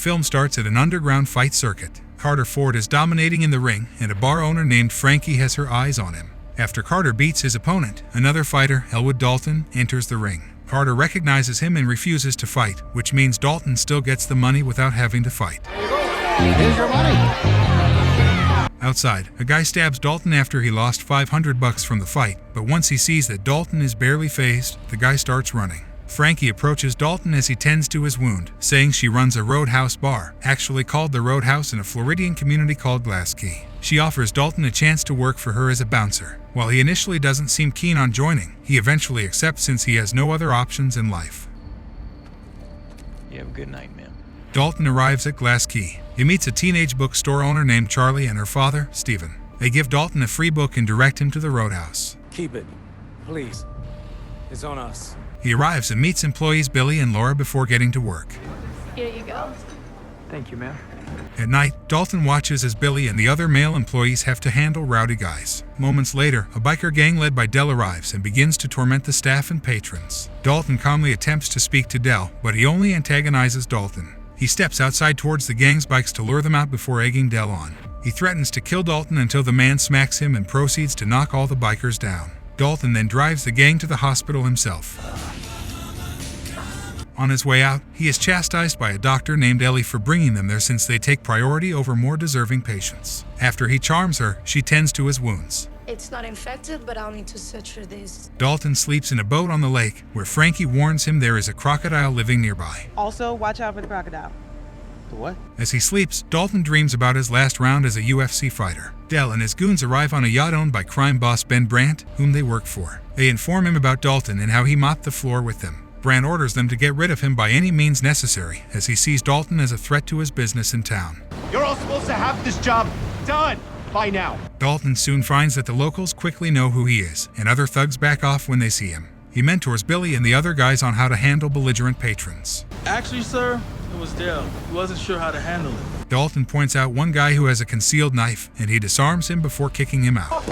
film starts at an underground fight circuit. Carter Ford is dominating in the ring, and a bar owner named Frankie has her eyes on him. After Carter beats his opponent, another fighter, Elwood Dalton, enters the ring. Carter recognizes him and refuses to fight, which means Dalton still gets the money without having to fight. Here's your money. Outside, a guy stabs Dalton after he lost $500 from the fight, but once he sees that Dalton is barely fazed, the guy starts running. Frankie approaches Dalton as he tends to his wound, saying she runs a Roadhouse bar, actually called the Roadhouse in a Floridian community called Glass Key. She offers Dalton a chance to work for her as a bouncer. While he initially doesn't seem keen on joining, he eventually accepts since he has no other options in life. You have a good night, man. Dalton arrives at Glass Key. He meets a teenage bookstore owner named Charlie and her father, Stephen. They give Dalton a free book and direct him to the Roadhouse. Keep it, please. It's on us. He arrives and meets employees Billy and Laura before getting to work. Here you go. Thank you, ma'am. At night, Dalton watches as Billy and the other male employees have to handle rowdy guys. Moments later, a biker gang led by Del arrives and begins to torment the staff and patrons. Dalton calmly attempts to speak to Del, but he only antagonizes Dalton. He steps outside towards the gang's bikes to lure them out before egging Del on. He threatens to kill Dalton until the man smacks him and proceeds to knock all the bikers down. Dalton then drives the gang to the hospital himself. On his way out, he is chastised by a doctor named Ellie for bringing them there since they take priority over more deserving patients. After he charms her, she tends to his wounds. It's not infected, but I'll need to suture this. Dalton sleeps in a boat on the lake, where Frankie warns him there is a crocodile living nearby. Also, watch out for the crocodile. The what? As he sleeps, Dalton dreams about his last round as a UFC fighter. Del and his goons arrive on a yacht owned by crime boss Ben Brandt, whom they work for. They inform him about Dalton and how he mopped the floor with them. Brandt orders them to get rid of him by any means necessary, as he sees Dalton as a threat to his business in town. You're all supposed to have this job done by now. Dalton soon finds that the locals quickly know who he is, and other thugs back off when they see him. He mentors Billy and the other guys on how to handle belligerent patrons. Actually, sir, it was Dale. He wasn't sure how to handle it. Dalton points out one guy who has a concealed knife, and he disarms him before kicking him out.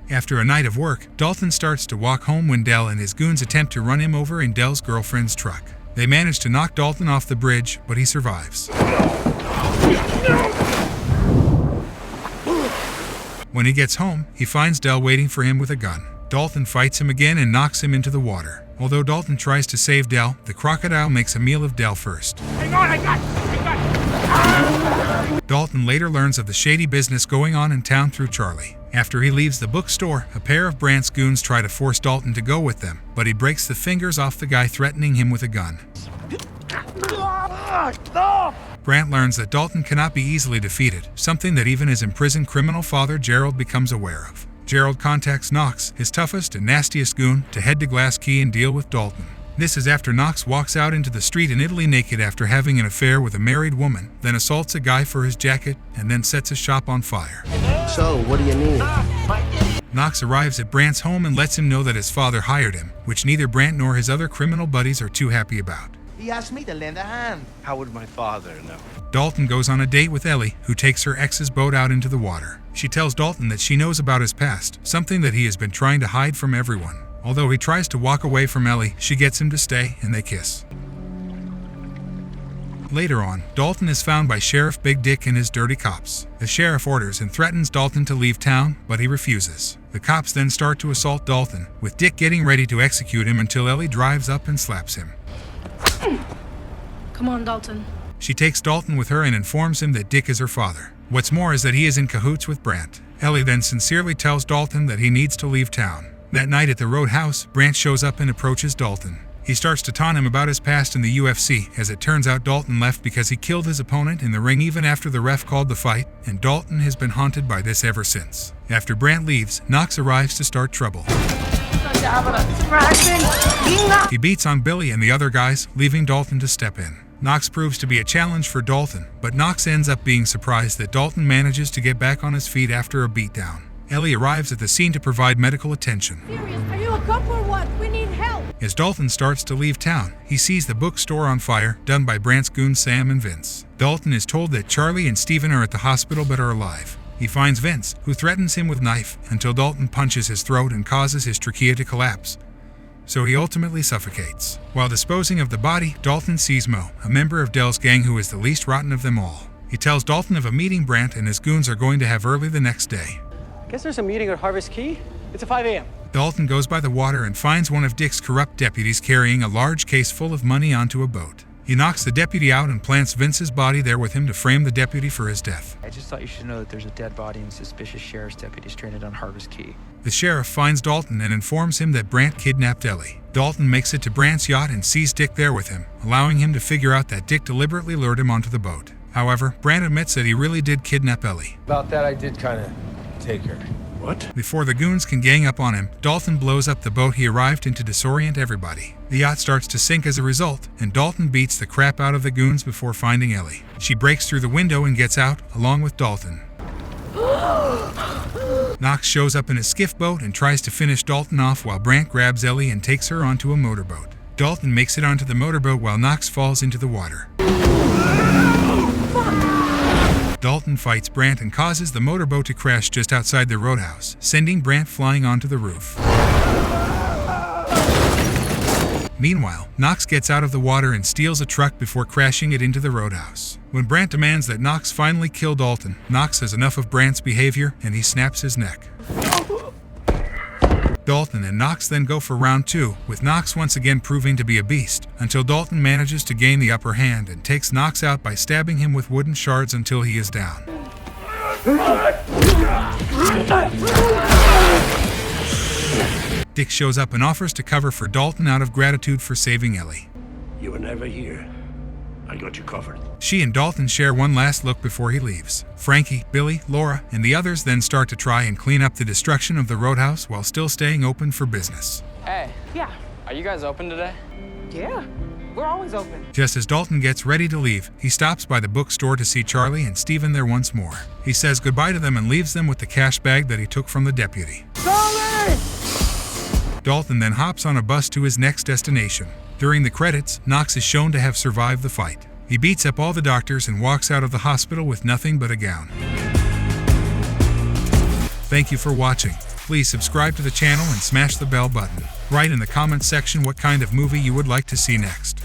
After a night of work, Dalton starts to walk home when Del and his goons attempt to run him over in Del's girlfriend's truck. They manage to knock Dalton off the bridge, but he survives. When he gets home, he finds Del waiting for him with a gun. Dalton fights him again and knocks him into the water. Although Dalton tries to save Del, the crocodile makes a meal of Del first. Hang on, I got Dalton later learns of the shady business going on in town through Charlie. After he leaves the bookstore, a pair of Brandt's goons try to force Dalton to go with them, but he breaks the fingers off the guy threatening him with a gun. Brandt learns that Dalton cannot be easily defeated, something that even his imprisoned criminal father Gerald becomes aware of. Gerald contacts Knox, his toughest and nastiest goon, to head to Glass Key and deal with Dalton. This is after Knox walks out into the street in Italy naked after having an affair with a married woman, then assaults a guy for his jacket, and then sets a shop on fire. So, what do you need? Knox arrives at Brandt's home and lets him know that his father hired him, which neither Brandt nor his other criminal buddies are too happy about. He asked me to lend a hand. How would my father know? Dalton goes on a date with Ellie, who takes her ex's boat out into the water. She tells Dalton that she knows about his past, something that he has been trying to hide from everyone. Although he tries to walk away from Ellie, she gets him to stay, and they kiss. Later on, Dalton is found by Sheriff Big Dick and his dirty cops. The sheriff orders and threatens Dalton to leave town, but he refuses. The cops then start to assault Dalton, with Dick getting ready to execute him until Ellie drives up and slaps him. Come on, Dalton. She takes Dalton with her and informs him that Dick is her father. What's more is that he is in cahoots with Brandt. Ellie then sincerely tells Dalton that he needs to leave town. That night at the Roadhouse, Brandt shows up and approaches Dalton. He starts to taunt him about his past in the UFC, as it turns out Dalton left because he killed his opponent in the ring even after the ref called the fight, and Dalton has been haunted by this ever since. After Brandt leaves, Knox arrives to start trouble. He beats on Billy and the other guys, leaving Dalton to step in. Knox proves to be a challenge for Dalton, but Knox ends up being surprised that Dalton manages to get back on his feet after a beatdown. Ellie arrives at the scene to provide medical attention. Serious? Are you a cop or what? We need help. As Dalton starts to leave town, he sees the bookstore on fire, done by Brandt's goons Sam and Vince. Dalton is told that Charlie and Stephen are at the hospital but are alive. He finds Vince, who threatens him with a knife, until Dalton punches his throat and causes his trachea to collapse. so he ultimately suffocates. While disposing of the body, Dalton sees Mo, a member of Dell's gang who is the least rotten of them all. He tells Dalton of a meeting Brandt and his goons are going to have early the next day. Guess there's a meeting at Harvest Key. It's at 5 a.m. Dalton goes by the water and finds one of Dick's corrupt deputies carrying a large case full of money onto a boat. He knocks the deputy out and plants Vince's body there with him to frame the deputy for his death. I just thought you should know that there's a dead body and suspicious sheriff's deputy stranded on Harvest Key. The sheriff finds Dalton and informs him that Brandt kidnapped Ellie. Dalton makes it to Brandt's yacht and sees Dick there with him, allowing him to figure out that Dick deliberately lured him onto the boat. However, Brandt admits that he really did kidnap Ellie. About that, I did kind of take her. What? Before the goons can gang up on him, Dalton blows up the boat he arrived in to disorient everybody. The yacht starts to sink as a result, and Dalton beats the crap out of the goons before finding Ellie. She breaks through the window and gets out, along with Dalton. Knox shows up in a skiff boat and tries to finish Dalton off while Brandt grabs Ellie and takes her onto a motorboat. Dalton makes it onto the motorboat while Knox falls into the water. Dalton fights Brandt and causes the motorboat to crash just outside the Roadhouse, sending Brandt flying onto the roof. Meanwhile, Knox gets out of the water and steals a truck before crashing it into the Roadhouse. When Brandt demands that Knox finally kill Dalton, Knox has enough of Brandt's behavior and he snaps his neck. Dalton and Knox then go for round 2, with Knox once again proving to be a beast, until Dalton manages to gain the upper hand and takes Knox out by stabbing him with wooden shards until he is down. Dick shows up and offers to cover for Dalton out of gratitude for saving Ellie. You were never here. I got you covered. She and Dalton share one last look before he leaves. Frankie, Billy, Laura, and the others then start to try and clean up the destruction of the Roadhouse while still staying open for business. Hey. Yeah. Are you guys open today? Yeah. We're always open. Just as Dalton gets ready to leave, he stops by the bookstore to see Charlie and Steven there once more. He says goodbye to them and leaves them with the cash bag that he took from the deputy. Charlie! Dalton then hops on a bus to his next destination. During the credits, Knox is shown to have survived the fight. He beats up all the doctors and walks out of the hospital with nothing but a gown. Thank you for watching. Please subscribe to the channel and smash the bell button. Write in the comments section what kind of movie you would like to see next.